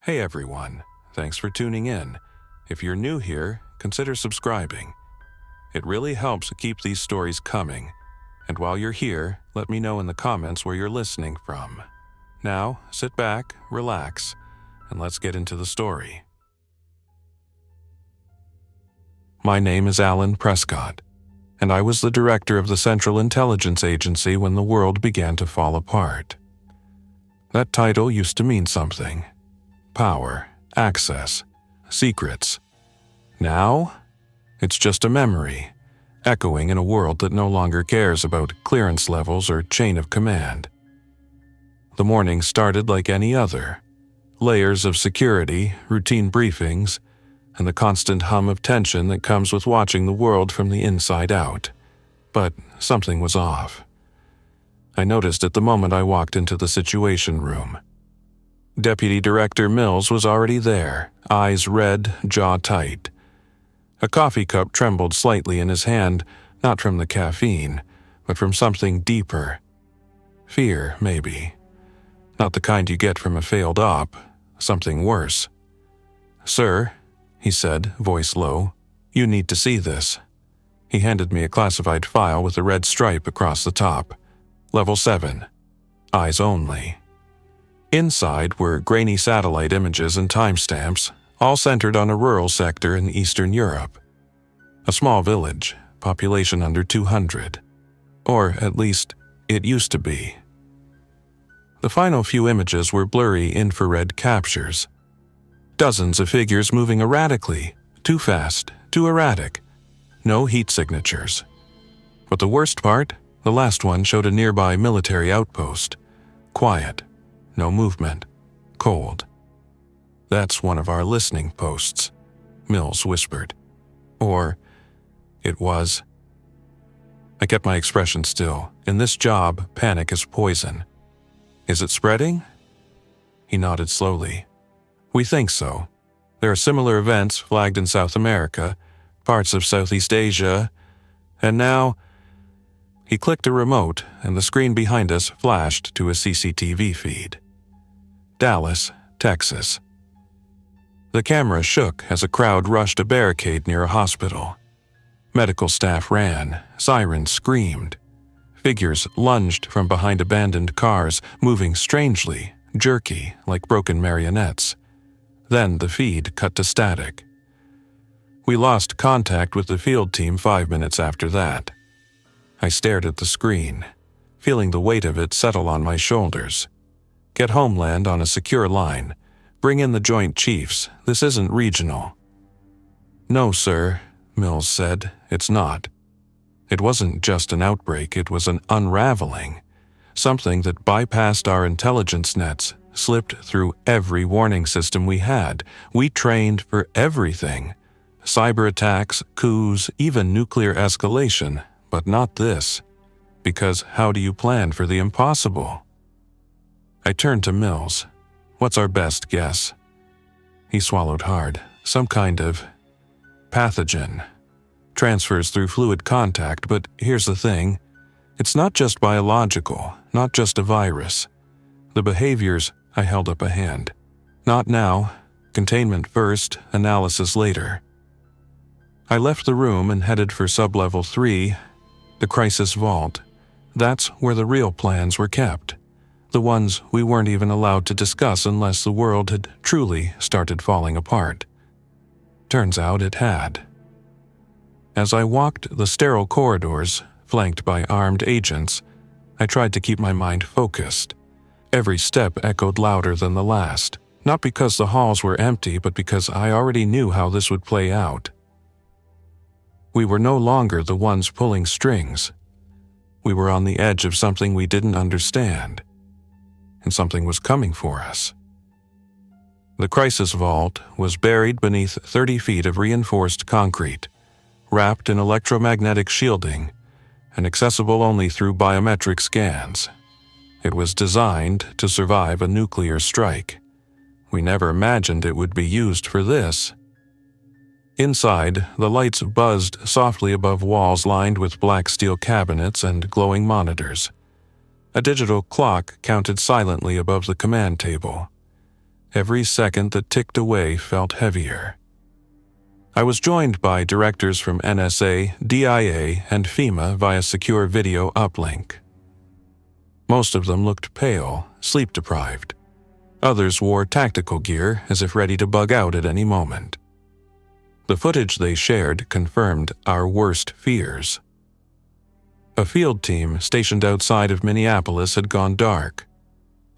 Hey everyone, thanks for tuning in. If you're new here, consider subscribing. It really helps keep these stories coming. And while you're here, let me know in the comments where you're listening from. Now, sit back, relax, and let's get into the story. My name is Alan Prescott, and I was the director of the Central Intelligence Agency when the world began to fall apart. That title used to mean something. Power, access, secrets. Now, it's just a memory, echoing in a world that no longer cares about clearance levels or chain of command. The morning started like any other. Layers of security, routine briefings, and the constant hum of tension that comes with watching the world from the inside out. But something was off. I noticed it the moment I walked into the Situation Room. Deputy Director Mills was already there, eyes red, jaw tight. A coffee cup trembled slightly in his hand, not from the caffeine, but from something deeper. Fear, maybe. Not the kind you get from a failed op, something worse. "Sir," he said, voice low, "you need to see this." He handed me a classified file with a red stripe across the top. Level 7. Eyes only. Inside were grainy satellite images and timestamps, all centered on a rural sector in Eastern Europe. A small village, population under 200. Or, at least, it used to be. The final few images were blurry infrared captures. Dozens of figures moving erratically, too fast, too erratic. No heat signatures. But the worst part, the last one showed a nearby military outpost. Quiet. No movement. Cold. "That's one of our listening posts," Mills whispered. Or, it was. I kept my expression still. In this job, panic is poison. "Is it spreading?" He nodded slowly. "We think so. There are similar events flagged in South America, parts of Southeast Asia, and now..." He clicked a remote, and the screen behind us flashed to a CCTV feed. Dallas, Texas. The camera shook as a crowd rushed a barricade near a hospital. Medical staff ran, sirens screamed. Figures lunged from behind abandoned cars, moving strangely, jerky, like broken marionettes. Then the feed cut to static. We lost contact with the field team 5 minutes after that. I stared at the screen, feeling the weight of it settle on my shoulders. Get Homeland on a secure line. Bring in the Joint Chiefs. This isn't regional. "No, sir," Mills said. "It's not." It wasn't just an outbreak, it was an unraveling. Something that bypassed our intelligence nets, slipped through every warning system we had. We trained for everything. Cyber attacks, coups, even nuclear escalation, but not this. Because how do you plan for the impossible? I turned to Mills. "What's our best guess?" He swallowed hard. "Some kind of pathogen. Transfers through fluid contact, but here's the thing. It's not just biological, not just a virus. The behaviors..." I held up a hand. "Not now. Containment first, analysis later." I left the room and headed for Sublevel 3, the crisis vault. That's where the real plans were kept. The ones we weren't even allowed to discuss unless the world had truly started falling apart. Turns out it had. As I walked the sterile corridors, flanked by armed agents, I tried to keep my mind focused. Every step echoed louder than the last, not because the halls were empty, but because I already knew how this would play out. We were no longer the ones pulling strings. We were on the edge of something we didn't understand. And something was coming for us. The crisis vault was buried beneath 30 feet of reinforced concrete, wrapped in electromagnetic shielding, and accessible only through biometric scans. It was designed to survive a nuclear strike. We never imagined it would be used for this. Inside, the lights buzzed softly above walls lined with black steel cabinets and glowing monitors. A digital clock counted silently above the command table. Every second that ticked away felt heavier. I was joined by directors from NSA, DIA, and FEMA via secure video uplink. Most of them looked pale, sleep-deprived. Others wore tactical gear as if ready to bug out at any moment. The footage they shared confirmed our worst fears. A field team stationed outside of Minneapolis had gone dark.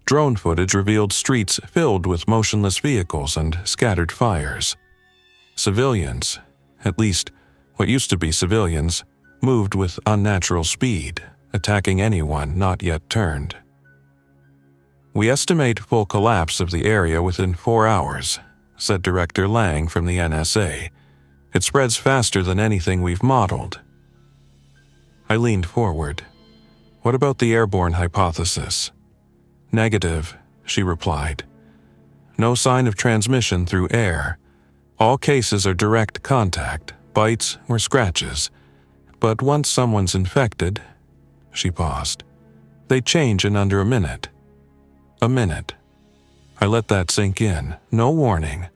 Drone footage revealed streets filled with motionless vehicles and scattered fires. Civilians, at least what used to be civilians, moved with unnatural speed, attacking anyone not yet turned. "We estimate full collapse of the area within 4 hours," said Director Lang from the NSA. "It spreads faster than anything we've modeled." I leaned forward. "What about the airborne hypothesis?" "Negative," she replied. "No sign of transmission through air. All cases are direct contact, bites or scratches. But once someone's infected," she paused, "they change in under a minute." A minute. I let that sink in. No warning.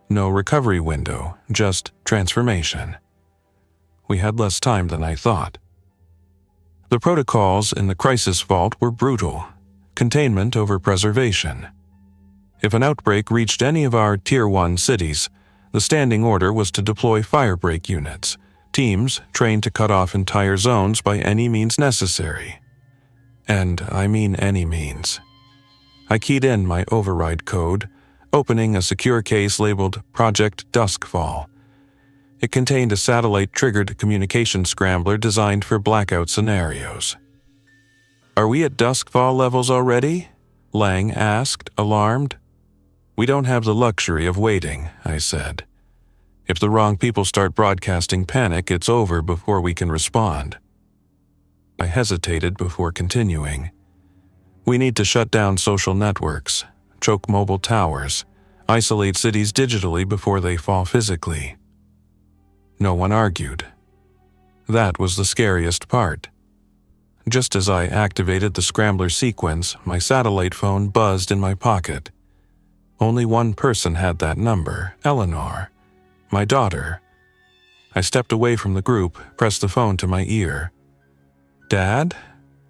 No recovery window, just transformation. We had less time than I thought. The protocols in the crisis vault were brutal. Containment over preservation. If an outbreak reached any of our Tier 1 cities, the standing order was to deploy firebreak units, teams trained to cut off entire zones by any means necessary. And I mean any means. I keyed in my override code, opening a secure case labeled Project Duskfall. It contained a satellite-triggered communication scrambler designed for blackout scenarios. "Are we at Duskfall levels already?" Lang asked, alarmed. "We don't have the luxury of waiting," I said. "If the wrong people start broadcasting panic, it's over before we can respond." I hesitated before continuing. "We need to shut down social networks, choke mobile towers, isolate cities digitally before they fall physically." No one argued. That was the scariest part. Just as I activated the scrambler sequence, my satellite phone buzzed in my pocket. Only one person had that number, Eleanor, my daughter. I stepped away from the group, pressed the phone to my ear. "Dad?"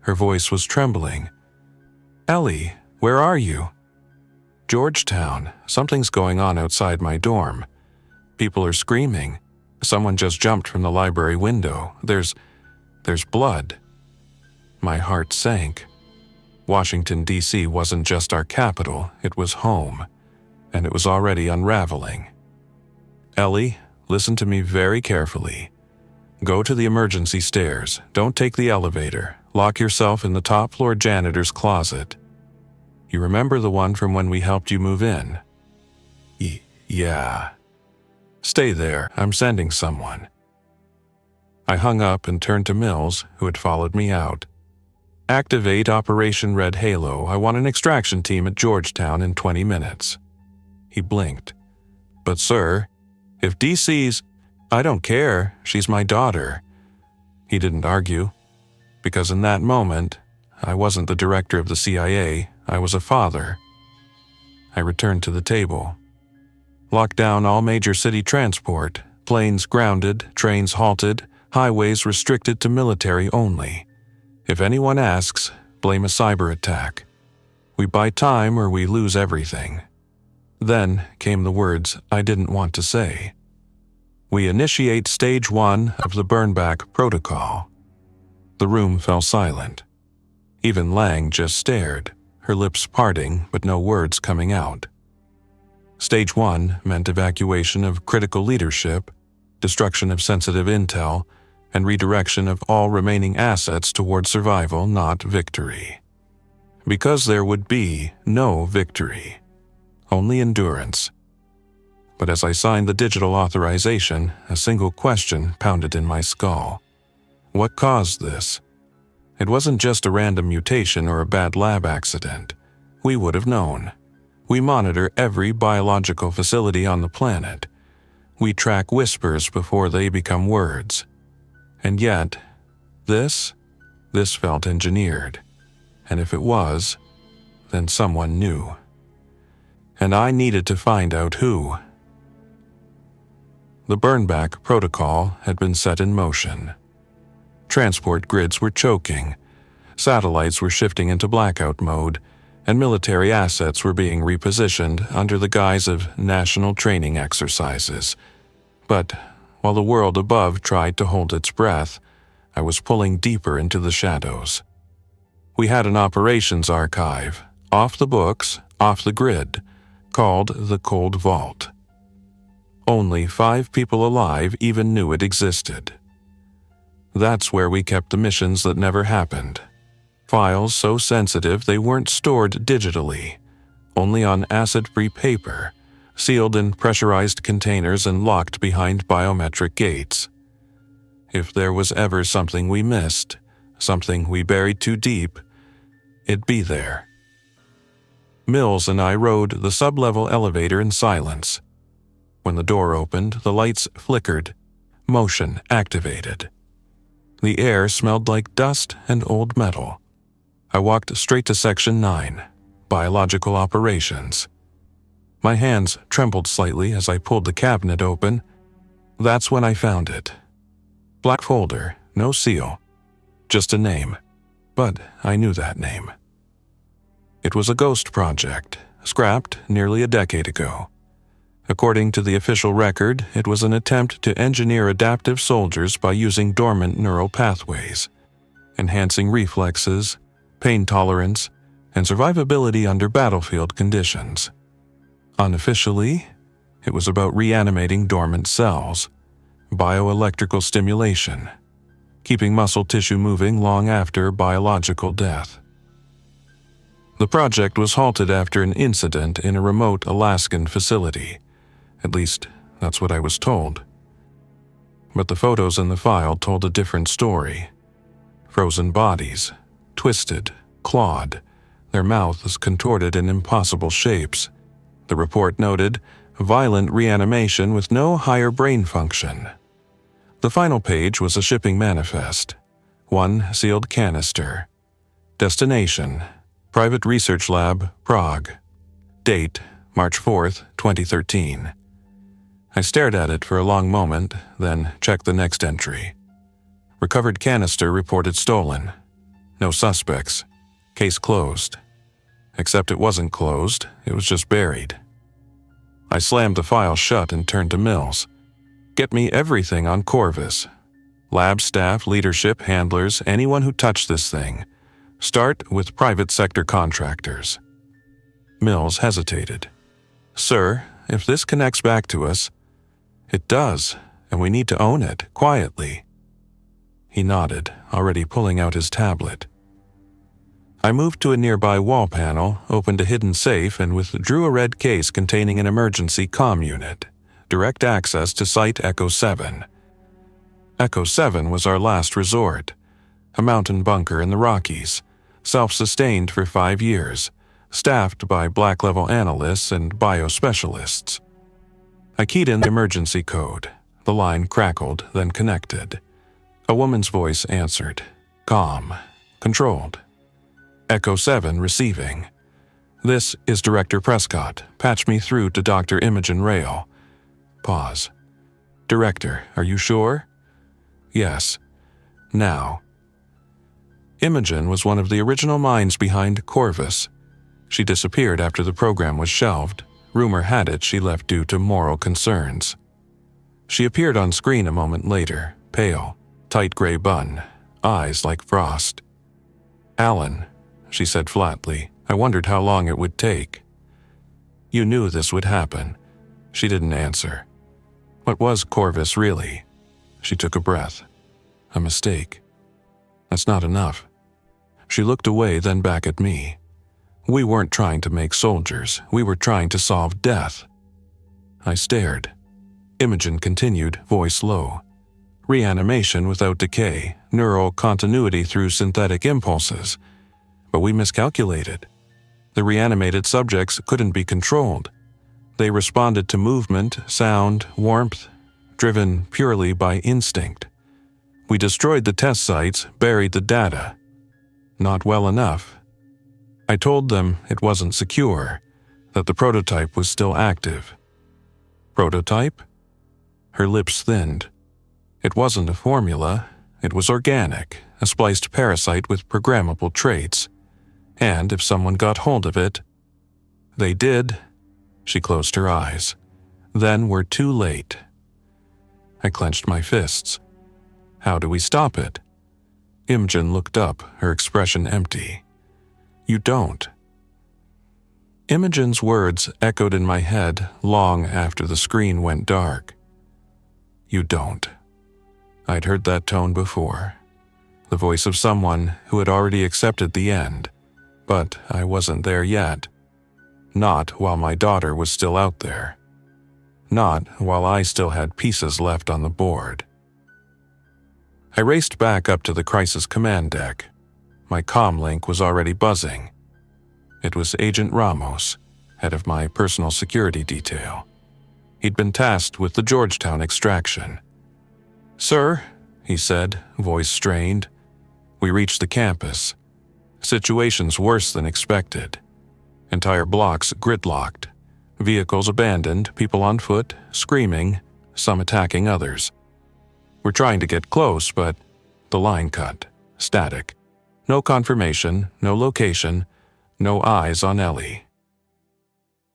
Her voice was trembling. "Ellie, where are you?" "Georgetown. Something's going on outside my dorm. People are screaming. Someone just jumped from the library window. There's blood." My heart sank. Washington, D.C. wasn't just our capital, it was home, and it was already unraveling. "Ellie, listen to me very carefully. Go to the emergency stairs. Don't take the elevator. Lock yourself in the top floor janitor's closet. You remember the one from when we helped you move in?" Yeah. "Stay there. I'm sending someone." I hung up and turned to Mills, who had followed me out. "Activate Operation Red Halo. I want an extraction team at Georgetown in 20 minutes. He blinked. "But sir, if DC's..." "I don't care. She's my daughter." He didn't argue, because in that moment, I wasn't the director of the CIA, I was a father. I returned to the table. "Lock down all major city transport, planes grounded, trains halted, highways restricted to military only. If anyone asks, blame a cyber attack. We buy time or we lose everything." Then came the words I didn't want to say. "We initiate Stage 1 of the Burnback Protocol." The room fell silent. Even Lang just stared, her lips parting but no words coming out. Stage 1 meant evacuation of critical leadership, destruction of sensitive intel, and redirection of all remaining assets toward survival, not victory. Because there would be no victory, only endurance. But as I signed the digital authorization, a single question pounded in my skull. What caused this? It wasn't just a random mutation or a bad lab accident. We would have known. We monitor every biological facility on the planet. We track whispers before they become words. And yet, this felt engineered. And if it was, then someone knew. and I needed to find out who. The burnback protocol had been set in motion. Transport grids were choking, satellites were shifting into blackout mode, and military assets were being repositioned under the guise of national training exercises. But while the world above tried to hold its breath, I was pulling deeper into the shadows. We had an operations archive, off the books, off the grid, called the Cold Vault. Only 5 people alive even knew it existed. That's where we kept the missions that never happened. Files so sensitive they weren't stored digitally, only on acid-free paper, sealed in pressurized containers and locked behind biometric gates. If there was ever something we missed, something we buried too deep, it'd be there. Mills and I rode the sub-level elevator in silence. When the door opened, the lights flickered, motion activated. The air smelled like dust and old metal. I walked straight to Section 9, Biological Operations. My hands trembled slightly as I pulled the cabinet open. That's when I found it. Black folder, no seal, just a name. But I knew that name. It was a ghost project, scrapped nearly a decade ago. According to the official record, it was an attempt to engineer adaptive soldiers by using dormant neural pathways, enhancing reflexes, pain tolerance, and survivability under battlefield conditions. Unofficially, it was about reanimating dormant cells, bioelectrical stimulation, keeping muscle tissue moving long after biological death. The project was halted after an incident in a remote Alaskan facility. At least, that's what I was told. But the photos in the file told a different story. Frozen bodies, twisted, clawed, their mouths contorted in impossible shapes. The report noted violent reanimation with no higher brain function. The final page was a shipping manifest. 1 sealed canister. Destination: Private Research Lab, Prague. Date: March 4th, 2013. I stared at it for a long moment, then checked the next entry. Recovered canister reported stolen. No suspects. Case closed. Except it wasn't closed, it was just buried. I slammed the file shut and turned to Mills. Get me everything on Corvus. Lab staff, leadership, handlers, anyone who touched this thing. Start with private sector contractors. Mills hesitated. Sir, if this connects back to us, it does, and we need to own it, quietly. He nodded, already pulling out his tablet. I moved to a nearby wall panel, opened a hidden safe, and withdrew a red case containing an emergency comm unit. Direct access to Site Echo 7. Echo 7 was our last resort. A mountain bunker in the Rockies, self-sustained for 5 years, staffed by black-level analysts and biospecialists. I keyed in the emergency code. The line crackled, then connected. A woman's voice answered. Calm. Controlled. Echo 7 receiving. This is Director Prescott. Patch me through to Dr. Imogen Rail. Pause. Director, are you sure? Yes. Now. Imogen was one of the original minds behind Corvus. She disappeared after the program was shelved. Rumor had it she left due to moral concerns. She appeared on screen a moment later, pale, tight gray bun, eyes like frost. Alan, she said flatly. I wondered how long it would take. You knew this would happen. She didn't answer. What was Corvus really? She took a breath. A mistake. That's not enough. She looked away, then back at me. We weren't trying to make soldiers. We were trying to solve death. I stared. Imogen continued, voice low. Reanimation without decay, neural continuity through synthetic impulses. But we miscalculated. The reanimated subjects couldn't be controlled. They responded to movement, sound, warmth, driven purely by instinct. We destroyed the test sites, buried the data. Not well enough. I told them it wasn't secure. that the prototype was still active. Prototype? Her lips thinned. It wasn't a formula, it was organic, a spliced parasite with programmable traits. And if someone got hold of it, they did. She closed her eyes. Then we're too late. I clenched my fists. How do we stop it? Imogen looked up, her expression empty. You don't. Imogen's words echoed in my head long after the screen went dark. You don't. I'd heard that tone before. The voice of someone who had already accepted the end. But I wasn't there yet. Not while my daughter was still out there. Not while I still had pieces left on the board. I raced back up to the crisis command deck. My comm link was already buzzing. It was Agent Ramos, head of my personal security detail. He'd been tasked with the Georgetown extraction. "Sir," he said, voice strained. We reached the campus. Situation's worse than expected. Entire blocks gridlocked. Vehicles abandoned, people on foot, screaming, some attacking others. We're trying to get close, but the line cut. Static. No confirmation, no location, no eyes on Ellie.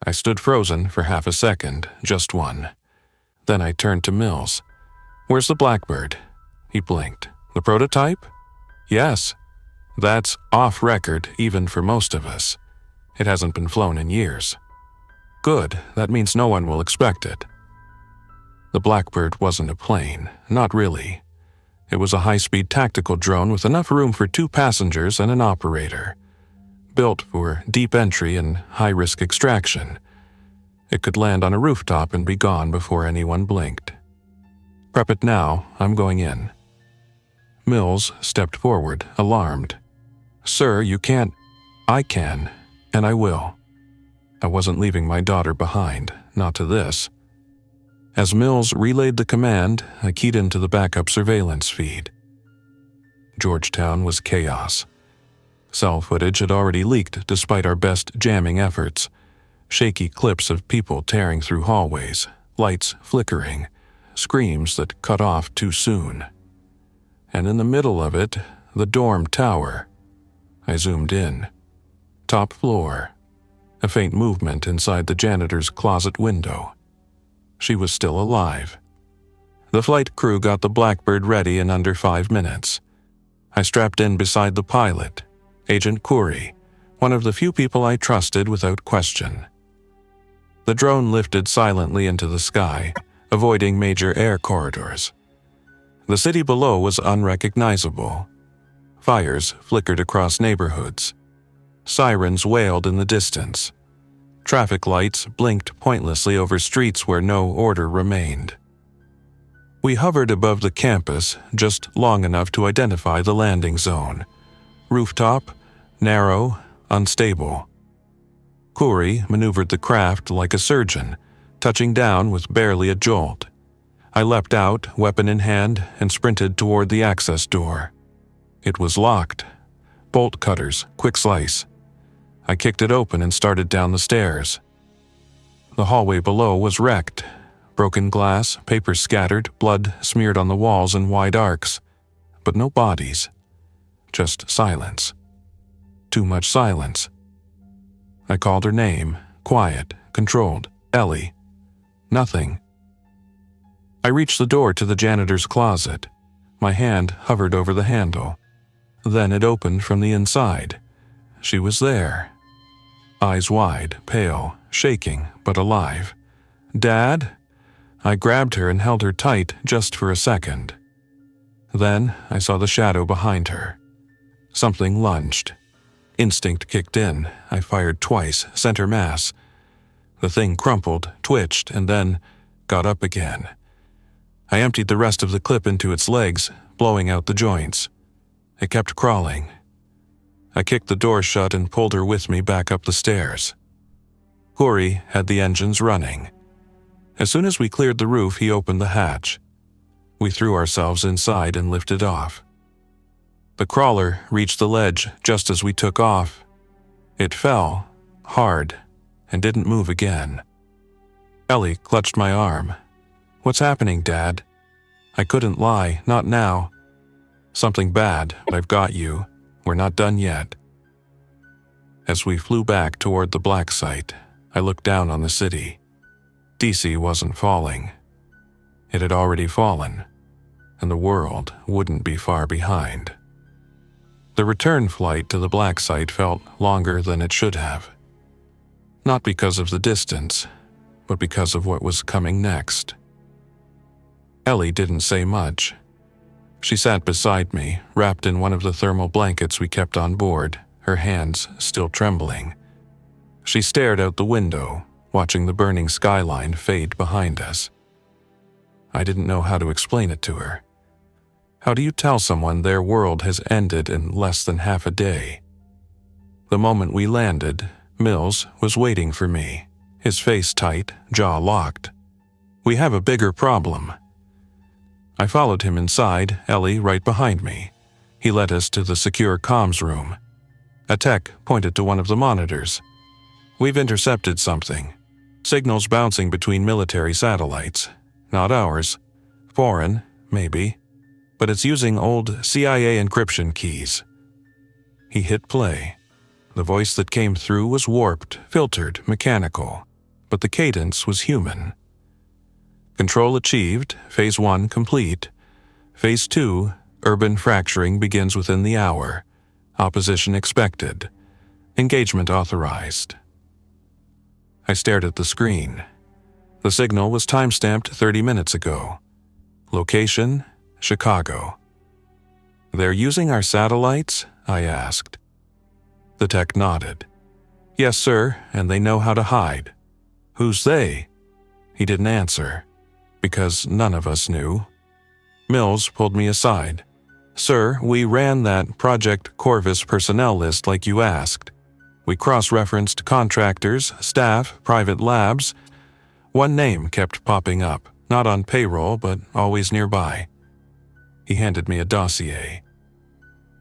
I stood frozen for half a second, just one. Then I turned to Mills. "Where's the Blackbird?" He blinked. "The prototype?" "Yes. That's off record, even for most of us. It hasn't been flown in years." "Good. That means no one will expect it." The Blackbird wasn't a plane, not really. It was a high-speed tactical drone with enough room for 2 passengers and an operator. Built for deep entry and high-risk extraction. It could land on a rooftop and be gone before anyone blinked. "Prep it now, I'm going in." Mills stepped forward, alarmed. "Sir, you can't." "I can, and I will." I wasn't leaving my daughter behind, not to this. As Mills relayed the command, I keyed into the backup surveillance feed. Georgetown was chaos. Cell footage had already leaked despite our best jamming efforts. Shaky clips of people tearing through hallways, lights flickering, screams that cut off too soon. And in the middle of it, the dorm tower. I zoomed in. Top floor. A faint movement inside the janitor's closet window. She was still alive. The flight crew got the Blackbird ready in under 5 minutes. I strapped in beside the pilot, Agent Khoury, one of the few people I trusted without question. The drone lifted silently into the sky, avoiding major air corridors. The city below was unrecognizable. Fires flickered across neighborhoods. Sirens wailed in the distance. Traffic lights blinked pointlessly over streets where no order remained. We hovered above the campus just long enough to identify the landing zone. Rooftop, narrow, unstable. Khoury maneuvered the craft like a surgeon, touching down with barely a jolt. I leapt out, weapon in hand, and sprinted toward the access door. It was locked. Bolt cutters, quick slice. I kicked it open and started down the stairs. The hallway below was wrecked. Broken glass, paper scattered, blood smeared on the walls in wide arcs. But no bodies. Just silence. Too much silence. I called her name, quiet, controlled. "Ellie." Nothing. I reached the door to the janitor's closet. My hand hovered over the handle. Then it opened from the inside. She was there. Eyes wide, pale, shaking, but alive. "Dad?" I grabbed her and held her tight just for a second. Then I saw the shadow behind her. Something lunged. Instinct kicked in. I fired twice, center mass. The thing crumpled, twitched, and then got up again. I emptied the rest of the clip into its legs, blowing out the joints. It kept crawling. I kicked the door shut and pulled her with me back up the stairs. Khoury had the engines running. As soon as we cleared the roof, he opened the hatch. We threw ourselves inside and lifted off. The crawler reached the ledge just as we took off. It fell, hard, and didn't move again. Ellie clutched my arm. "What's happening, Dad?" I couldn't lie, not now. "Something bad, but I've got you. We're not done yet." As we flew back toward the black site, I looked down on the city. DC wasn't falling. It had already fallen, and the world wouldn't be far behind. The return flight to the black site felt longer than it should have. Not because of the distance, but because of what was coming next. Ellie didn't say much. She sat beside me, wrapped in one of the thermal blankets we kept on board, her hands still trembling. She stared out the window, watching the burning skyline fade behind us. I didn't know how to explain it to her. How do you tell someone their world has ended in less than half a day? The moment we landed, Mills was waiting for me, his face tight, jaw locked. "We have a bigger problem." I followed him inside, Ellie right behind me. He led us to the secure comms room. A tech pointed to one of the monitors. "We've intercepted something. Signals bouncing between military satellites. Not ours. Foreign, maybe. But it's using old CIA encryption keys." He hit play. The voice that came through was warped, filtered, mechanical, but the cadence was human. "Control achieved, Phase 1 complete. Phase 2, urban fracturing begins within the hour. Opposition expected. Engagement authorized." I stared at the screen. The signal was timestamped 30 minutes ago. Location, Chicago. "They're using our satellites?" I asked. The tech nodded. "Yes, sir, and they know how to hide." "Who's they?" He didn't answer, because none of us knew. Mills pulled me aside. "Sir, we ran that Project Corvus personnel list like you asked. We cross-referenced contractors, staff, private labs. One name kept popping up, not on payroll, but always nearby." He handed me a dossier.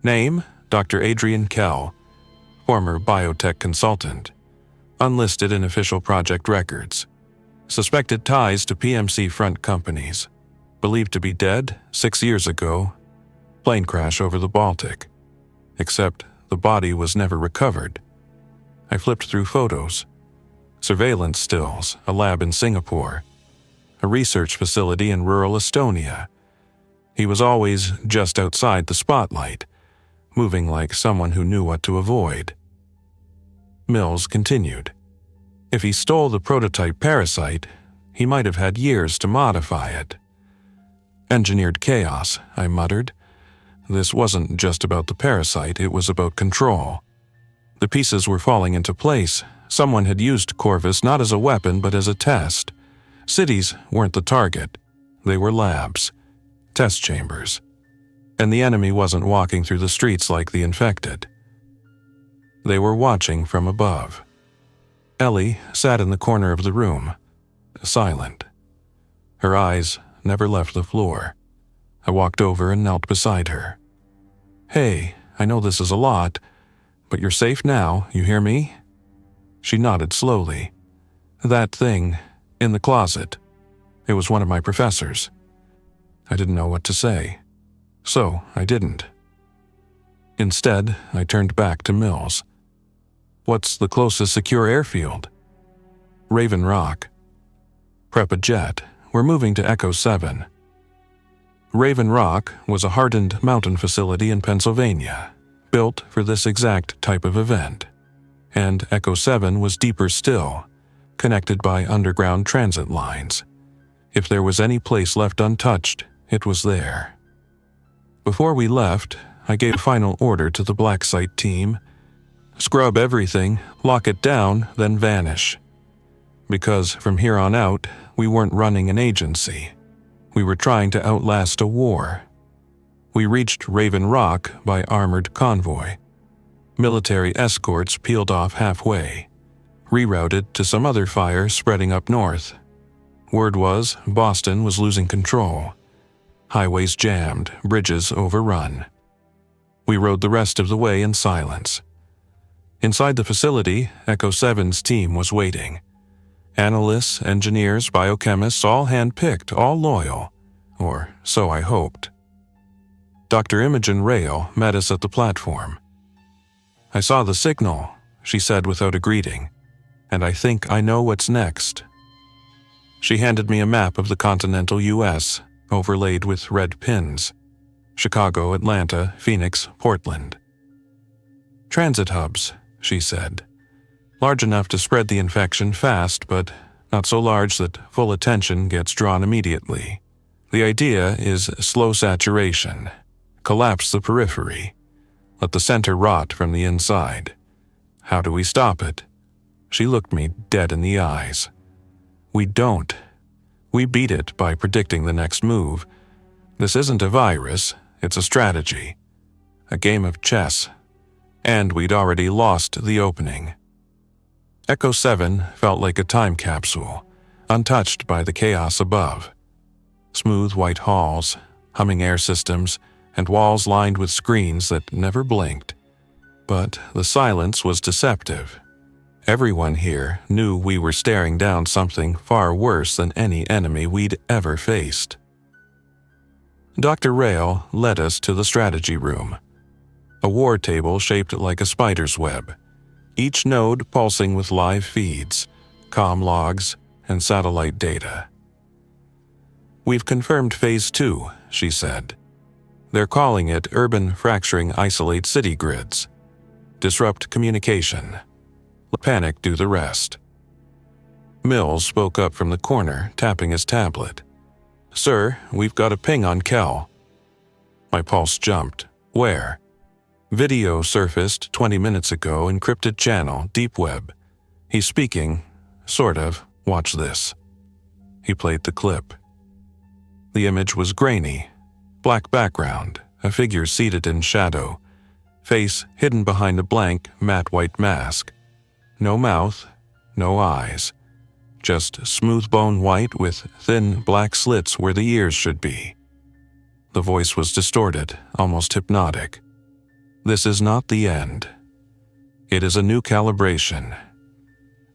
"Name, Dr. Adrian Kell, former biotech consultant. Unlisted in official project records. Suspected ties to PMC front companies. Believed to be dead 6 years ago. Plane crash over the Baltic. Except the body was never recovered." I flipped through photos. Surveillance stills, a lab in Singapore. A research facility in rural Estonia. He was always just outside the spotlight, moving like someone who knew what to avoid. Mills continued. "If he stole the prototype parasite, he might have had years to modify it." "Engineered chaos," I muttered. This wasn't just about the parasite, it was about control. The pieces were falling into place. Someone had used Corvus not as a weapon but as a test. Cities weren't the target. They were labs. Test chambers. And the enemy wasn't walking through the streets like the infected. They were watching from above. Ellie sat in the corner of the room, silent. Her eyes never left the floor. I walked over and knelt beside her. "Hey, I know this is a lot, but you're safe now, you hear me?" She nodded slowly. "That thing, in the closet. It was one of my professors." I didn't know what to say. So I didn't. Instead, I turned back to Mills. "What's the closest secure airfield?" "Raven Rock." "Prep a jet. We're moving to Echo 7. Raven Rock was a hardened mountain facility in Pennsylvania, built for this exact type of event. And Echo 7 was deeper still, connected by underground transit lines. If there was any place left untouched, it was there. Before we left, I gave a final order to the Black Site team. Scrub everything, lock it down, then vanish. Because from here on out, we weren't running an agency. We were trying to outlast a war. We reached Raven Rock by armored convoy. Military escorts peeled off halfway, rerouted to some other fire spreading up north. Word was Boston was losing control. Highways jammed, bridges overrun. We rode the rest of the way in silence. Inside the facility, Echo 7's team was waiting. Analysts, engineers, biochemists, all hand-picked, all loyal. Or so I hoped. Dr. Imogen Rail met us at the platform. "I saw the signal," she said without a greeting, "and I think I know what's next." She handed me a map of the continental U.S., overlaid with red pins. Chicago, Atlanta, Phoenix, Portland. "Transit hubs," she said. "Large enough to spread the infection fast, but not so large that full attention gets drawn immediately. The idea is slow saturation. Collapse the periphery. Let the center rot from the inside. How do we stop it?" She looked me dead in the eyes. "We don't. We beat it by predicting the next move. This isn't a virus, it's a strategy. A game of chess. And we'd already lost the opening." Echo 7 felt like a time capsule, untouched by the chaos above. Smooth white halls, humming air systems, and walls lined with screens that never blinked. But the silence was deceptive. Everyone here knew we were staring down something far worse than any enemy we'd ever faced. Dr. Rail led us to the strategy room. A war table shaped like a spider's web, each node pulsing with live feeds, comm logs, and satellite data. "We've confirmed Phase 2, she said. "They're calling it Urban Fracturing Isolate City Grids. Disrupt communication. Let panic do the rest." Mills spoke up from the corner, tapping his tablet. "Sir, we've got a ping on Kel." My pulse jumped. "Where?" "Video surfaced 20 minutes ago, encrypted channel, deep web. He's speaking, sort of. Watch this." He played the clip. The image was grainy. Black background, a figure seated in shadow, face hidden behind a blank, matte white mask. No mouth, no eyes. Just smooth bone white with thin black slits where the ears should be. The voice was distorted, almost hypnotic. "This is not the end. It is a new calibration.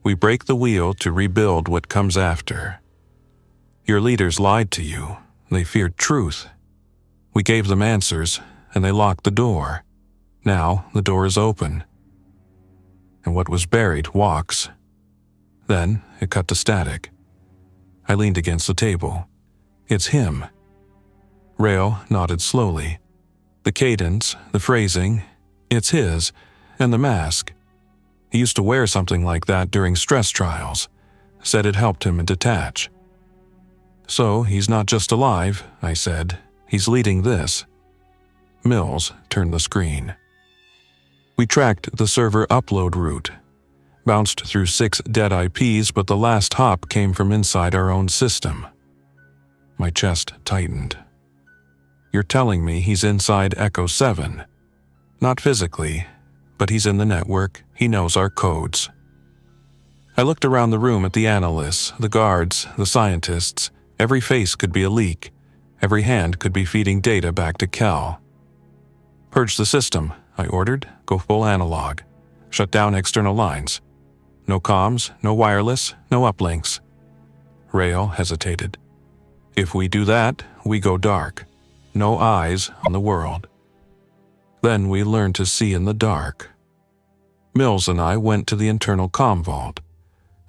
We break the wheel to rebuild what comes after. Your leaders lied to you. They feared truth. We gave them answers, and they locked the door. Now the door is open. And what was buried walks." Then it cut to static. I leaned against the table. "It's him." Rail nodded slowly. The cadence, the phrasing, it's his, and the mask. He used to wear something like that during stress trials. Said it helped him detach. "So he's not just alive," I said. "He's leading this." Mills turned the screen. We tracked the server upload route. Bounced through 6 dead IPs, but the last hop came from inside our own system. My chest tightened. "You're telling me he's inside Echo 7. Not physically, but he's in the network. He knows our codes." I looked around the room at the analysts, the guards, the scientists. Every face could be a leak. Every hand could be feeding data back to Kel. "Purge the system," I ordered. "Go full analog. Shut down external lines. No comms, no wireless, no uplinks." Rail hesitated. "If we do that, we go dark. No eyes on the world." Then we learned to see in the dark. Mills and I went to the internal comm vault,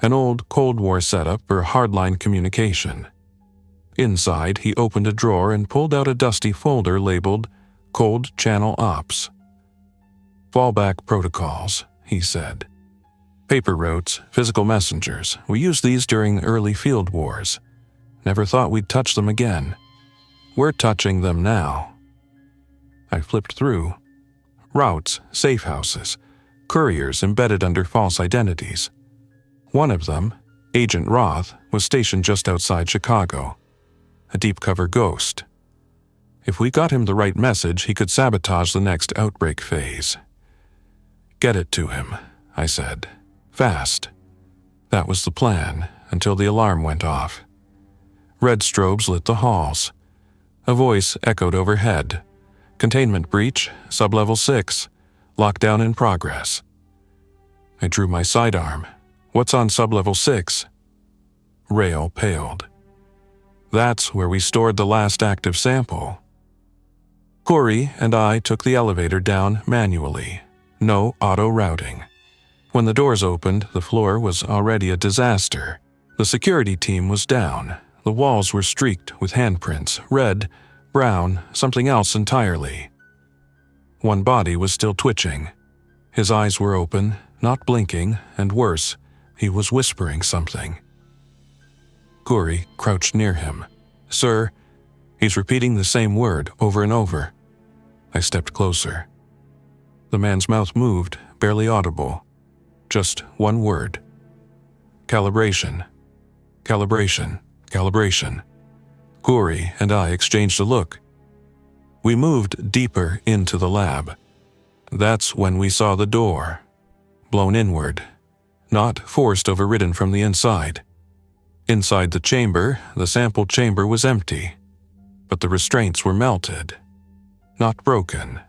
an old Cold War setup for hardline communication. Inside, he opened a drawer and pulled out a dusty folder labeled Cold Channel Ops. "Fallback protocols," he said. "Paper routes, physical messengers. We used these during early field wars. Never thought we'd touch them again. We're touching them now." I flipped through. Routes, safe houses, couriers embedded under false identities. One of them, Agent Roth, was stationed just outside Chicago. A deep-cover ghost. If we got him the right message, he could sabotage the next outbreak phase. "Get it to him," I said. "Fast." That was the plan, until the alarm went off. Red strobes lit the halls. A voice echoed overhead. "Containment breach, sublevel 6. Lockdown in progress." I drew my sidearm. What's on sublevel 6? Rail paled. That's where we stored the last active sample. Corey and I took the elevator down manually. No auto-routing. When the doors opened, the floor was already a disaster. The security team was down. The walls were streaked with handprints, red, brown, something else entirely. One body was still twitching. His eyes were open, not blinking, and worse, he was whispering something. Corey crouched near him. "Sir," he's repeating the same word over and over. I stepped closer. The man's mouth moved, barely audible. Just one word. Calibration. Calibration. Calibration. Corey and I exchanged a look. We moved deeper into the lab. That's when we saw the door. Blown inward. Not forced overridden from the inside. Inside the chamber, the sample chamber was empty. But the restraints were melted. Not broken.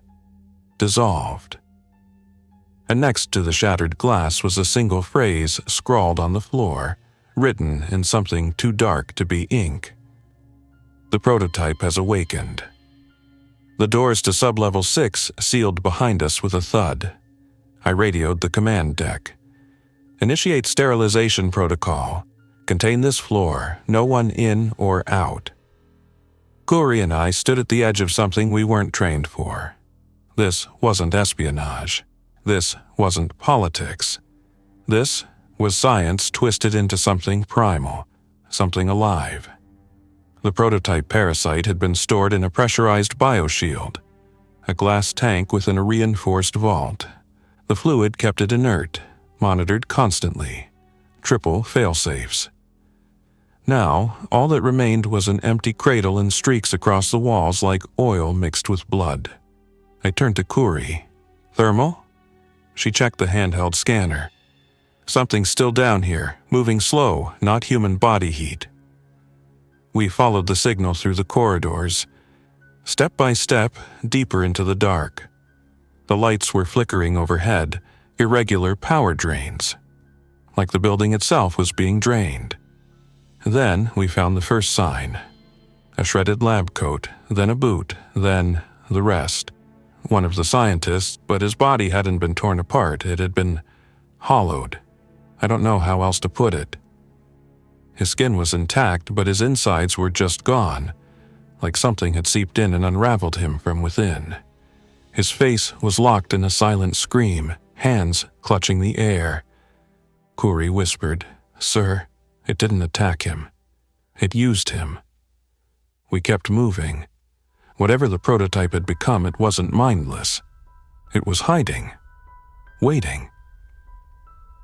Dissolved. And next to the shattered glass was a single phrase scrawled on the floor, written in something too dark to be ink. "The prototype has awakened." The doors to sublevel 6 sealed behind us with a thud. I radioed the command deck. "Initiate sterilization protocol. Contain this floor, no one in or out." Corey and I stood at the edge of something we weren't trained for. This wasn't espionage. This wasn't politics. This was science twisted into something primal, something alive. The prototype parasite had been stored in a pressurized bioshield, a glass tank within a reinforced vault. The fluid kept it inert, monitored constantly. Triple failsafes. Now, all that remained was an empty cradle and streaks across the walls like oil mixed with blood. I turned to Corey. "Thermal?" She checked the handheld scanner. "Something's still down here, moving slow, not human body heat." We followed the signal through the corridors, step by step, deeper into the dark. The lights were flickering overhead, irregular power drains, like the building itself was being drained. Then we found the first sign. A shredded lab coat, then a boot, then the rest. One of the scientists, but his body hadn't been torn apart, it had been hollowed. I don't know how else to put it. His skin was intact, but his insides were just gone, like something had seeped in and unraveled him from within. His face was locked in a silent scream, hands clutching the air. Corey whispered, "Sir, it didn't attack him. It used him." We kept moving. Whatever the prototype had become, it wasn't mindless. It was hiding. Waiting.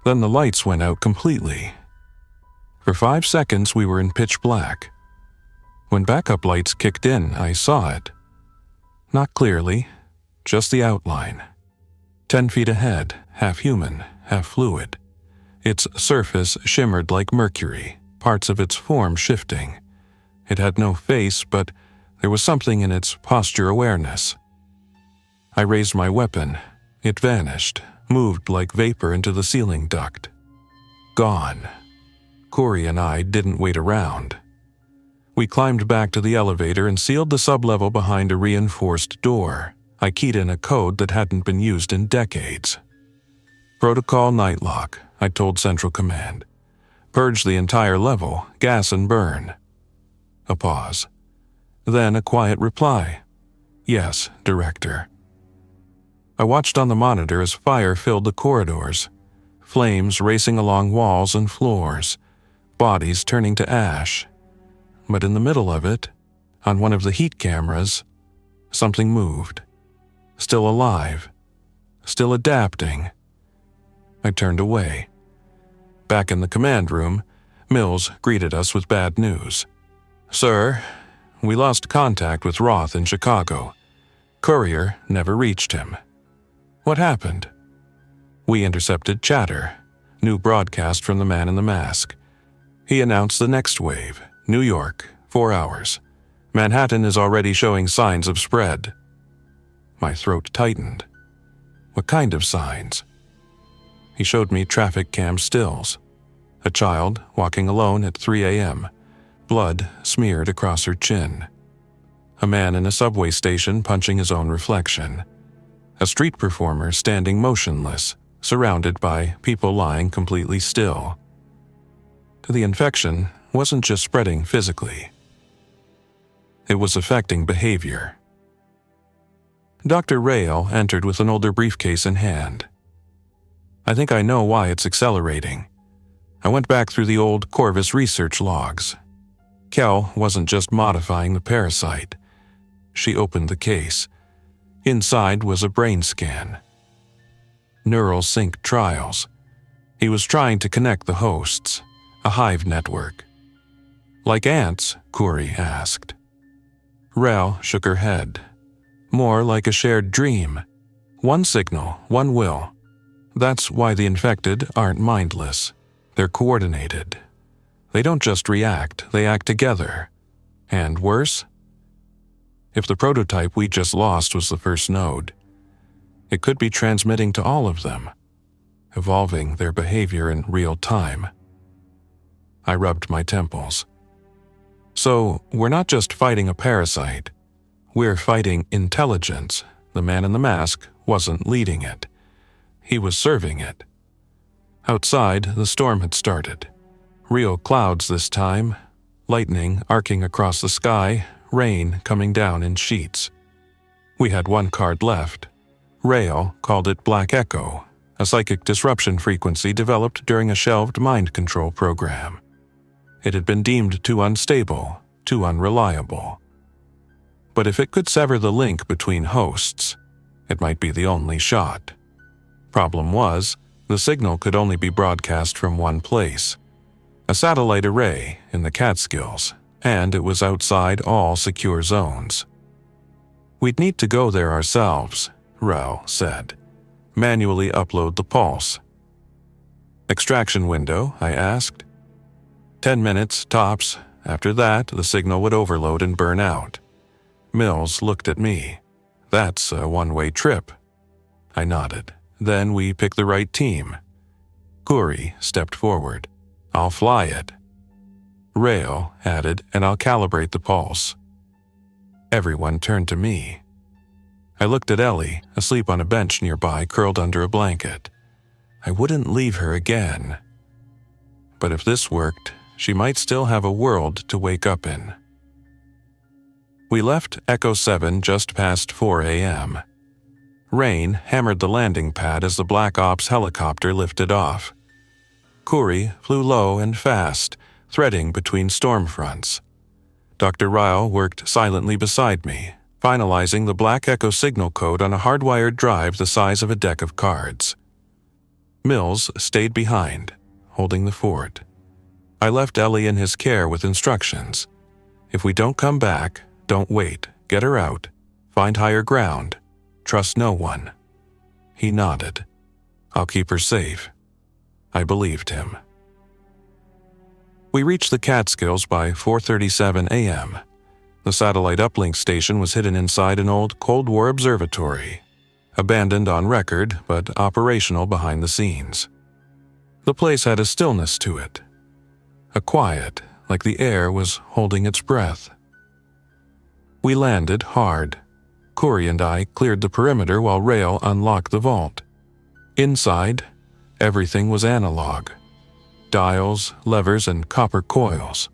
Then the lights went out completely. For 5 seconds we were in pitch black. When backup lights kicked in, I saw it. Not clearly, just the outline. 10 feet ahead, half human, half fluid. Its surface shimmered like mercury, parts of its form shifting. It had no face, but there was something in its posture awareness. I raised my weapon. It vanished, moved like vapor into the ceiling duct. Gone. Corey and I didn't wait around. We climbed back to the elevator and sealed the sublevel behind a reinforced door. I keyed in a code that hadn't been used in decades. "Protocol Nightlock," I told Central Command. "Purge the entire level, gas and burn." A pause. Then a quiet reply. "Yes, Director." I watched on the monitor as fire filled the corridors, flames racing along walls and floors, bodies turning to ash. But in the middle of it, on one of the heat cameras, something moved. Still alive. Still adapting. I turned away. Back in the command room, Mills greeted us with bad news. "Sir, we lost contact with Roth in Chicago. Courier never reached him." "What happened?" We intercepted chatter. New broadcast from the man in the mask. He announced the next wave. New York, 4 hours. Manhattan is already showing signs of spread. My throat tightened. What kind of signs? He showed me traffic cam stills. A child walking alone at 3 a.m., blood smeared across her chin. A man in a subway station punching his own reflection. A street performer standing motionless, surrounded by people lying completely still. The infection wasn't just spreading physically. It was affecting behavior. Dr. Rail entered with an older briefcase in hand. I think I know why it's accelerating. I went back through the old Corvus research logs. Kel wasn't just modifying the parasite. She opened the case. Inside was a brain scan. Neural sync trials. He was trying to connect the hosts, a hive network. Like ants? Corey asked. Rail shook her head. More like a shared dream. One signal, one will. That's why the infected aren't mindless. They're coordinated. They don't just react, they act together. And worse? If the prototype we just lost was the first node, it could be transmitting to all of them, evolving their behavior in real time. I rubbed my temples. So, we're not just fighting a parasite. We're fighting intelligence. The man in the mask wasn't leading it. He was serving it. Outside, the storm had started. Real clouds this time, lightning arcing across the sky, rain coming down in sheets. We had one card left. Rail called it Black Echo, a psychic disruption frequency developed during a shelved mind control program. It had been deemed too unstable, too unreliable. But if it could sever the link between hosts, it might be the only shot. Problem was, the signal could only be broadcast from one place. A satellite array in the Catskills, and it was outside all secure zones. We'd need to go there ourselves, Rao said. Manually upload the pulse. Extraction window, I asked. 10 minutes, tops. After that, the signal would overload and burn out. Mills looked at me. That's a one-way trip. I nodded. Then we pick the right team. Kuri stepped forward. I'll fly it. Rail added, and I'll calibrate the pulse. Everyone turned to me. I looked at Ellie, asleep on a bench nearby, curled under a blanket. I wouldn't leave her again. But if this worked, she might still have a world to wake up in. We left Echo 7 just past 4 a.m. Rain hammered the landing pad as the Black Ops helicopter lifted off. Kuri flew low and fast, threading between storm fronts. Dr. Ryle worked silently beside me, finalizing the Black Echo signal code on a hardwired drive the size of a deck of cards. Mills stayed behind, holding the fort. I left Ellie in his care with instructions. If we don't come back, don't wait. Get her out. Find higher ground. Trust no one. He nodded. I'll keep her safe. I believed him. We reached the Catskills by 4:37 a.m. The satellite uplink station was hidden inside an old Cold War observatory, abandoned on record but operational behind the scenes. The place had a stillness to it, a quiet, like the air was holding its breath. We landed hard. Kuri and I cleared the perimeter while Rail unlocked the vault. Inside, everything was analog. Dials, levers, and copper coils.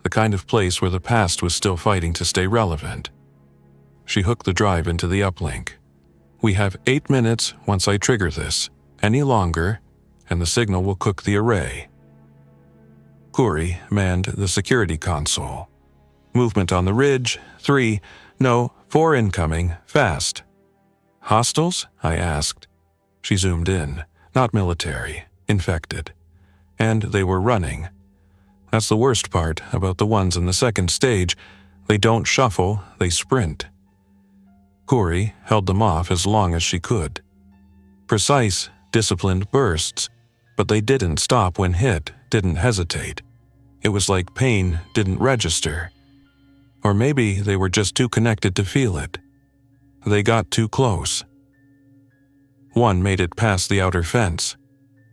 The kind of place where the past was still fighting to stay relevant. She hooked the drive into the uplink. We have 8 minutes once I trigger this. Any longer, and the signal will cook the array. Kuri manned the security console. Movement on the ridge, 3, no, 4 incoming, fast. Hostiles? I asked. She zoomed in. Not military, infected. And they were running. That's the worst part about the ones in the second stage. They don't shuffle, they sprint. Kuri held them off as long as she could. Precise, disciplined bursts, but they didn't stop when hit, didn't hesitate. It was like pain didn't register. Or maybe they were just too connected to feel it. They got too close. One made it past the outer fence.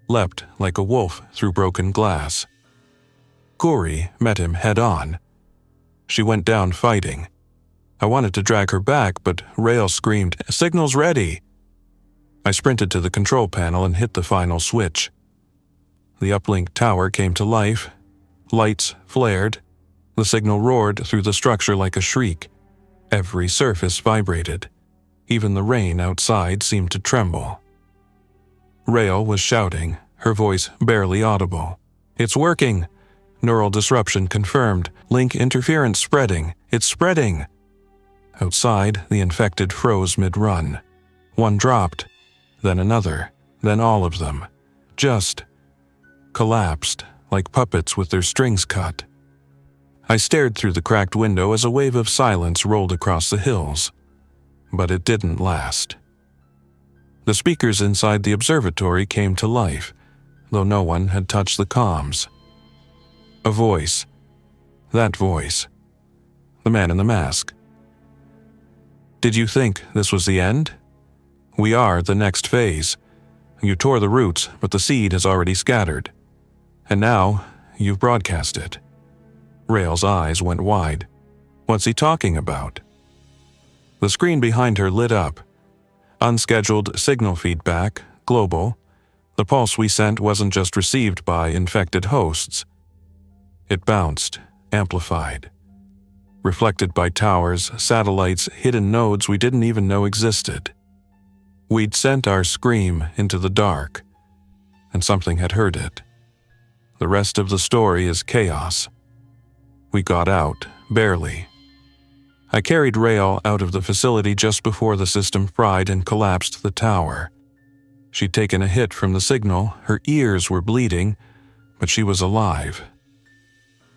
leapt like a wolf through broken glass. Corey met him head-on. She went down fighting. I wanted to drag her back, but Rail screamed, "Signal's ready!" I sprinted to the control panel and hit the final switch. The uplink tower came to life. Lights flared. The signal roared through the structure like a shriek. Every surface vibrated. Even the rain outside seemed to tremble. Rail was shouting, her voice barely audible. "It's working! Neural disruption confirmed. Link interference spreading. It's spreading!" Outside, the infected froze mid-run. One dropped, then another, then all of them. Just collapsed, like puppets with their strings cut. I stared through the cracked window as a wave of silence rolled across the hills. But it didn't last. The speakers inside the observatory came to life, though no one had touched the comms. A voice. That voice. The man in the mask. "Did you think this was the end? We are the next phase. You tore the roots, but the seed has already scattered. And now, you've broadcast it." Rail's eyes went wide. "What's he talking about?" The screen behind her lit up. Unscheduled signal feedback, global. The pulse we sent wasn't just received by infected hosts. It bounced, amplified. Reflected by towers, satellites, hidden nodes we didn't even know existed. We'd sent our scream into the dark, and something had heard it. The rest of the story is chaos. We got out, barely. I carried Rail out of the facility just before the system fried and collapsed the tower. She'd taken a hit from the signal, her ears were bleeding, but she was alive.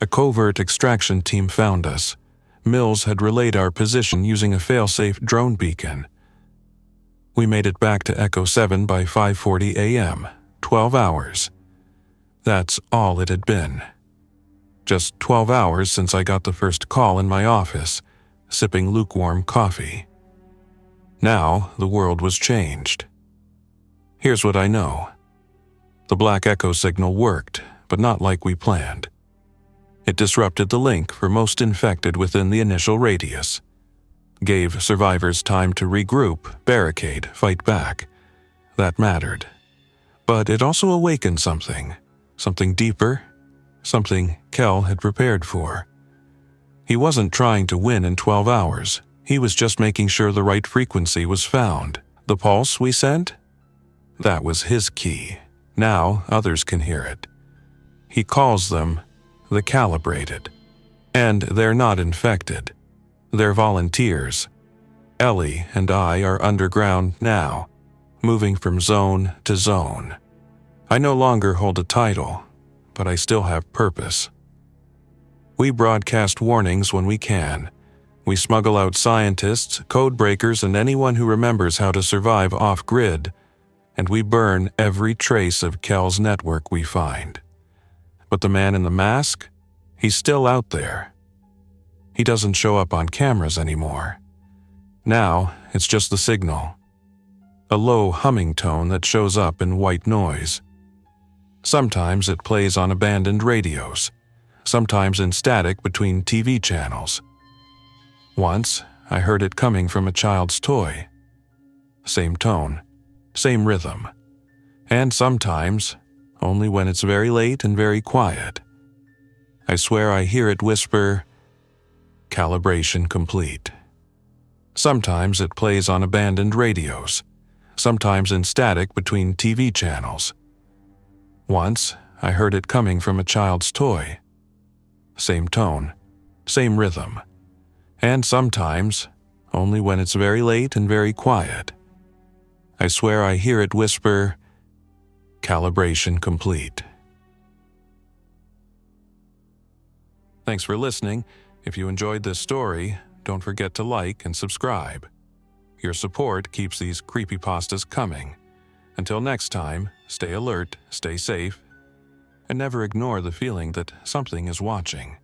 A covert extraction team found us. Mills had relayed our position using a fail-safe drone beacon. We made it back to Echo 7 by 5:40 a.m., 12 hours. That's all it had been. Just 12 hours since I got the first call in my office, sipping lukewarm coffee. Now the world was changed. Here's what I know. The Black Echo signal worked, but not like we planned. It disrupted the link for most infected within the initial radius. Gave survivors time to regroup, barricade, fight back. That mattered. But it also awakened something deeper, something Kel had prepared for. He wasn't trying to win in 12 hours. He was just making sure the right frequency was found. The pulse we sent? That was his key. Now others can hear it. He calls them the calibrated. And they're not infected. They're volunteers. Ellie and I are underground now, moving from zone to zone. I no longer hold a title, but I still have purpose. We broadcast warnings when we can. We smuggle out scientists, code breakers, and anyone who remembers how to survive off-grid, and we burn every trace of Kel's network we find. But the man in the mask? He's still out there. He doesn't show up on cameras anymore. Now, it's just the signal. A low humming tone that shows up in white noise. Sometimes it plays on abandoned radios. Sometimes in static between TV channels. Once, I heard it coming from a child's toy. Same tone, same rhythm. And sometimes, only when it's very late and very quiet. I swear I hear it whisper, "Calibration complete." Sometimes it plays on abandoned radios. Sometimes in static between TV channels. Once, I heard it coming from a child's toy. Same tone, same rhythm. And sometimes, only when it's very late and very quiet. I swear I hear it whisper, "Calibration complete." Thanks for listening. If you enjoyed this story, don't forget to like and subscribe. Your support keeps these creepypastas coming. Until next time, stay alert, stay safe, and never ignore the feeling that something is watching.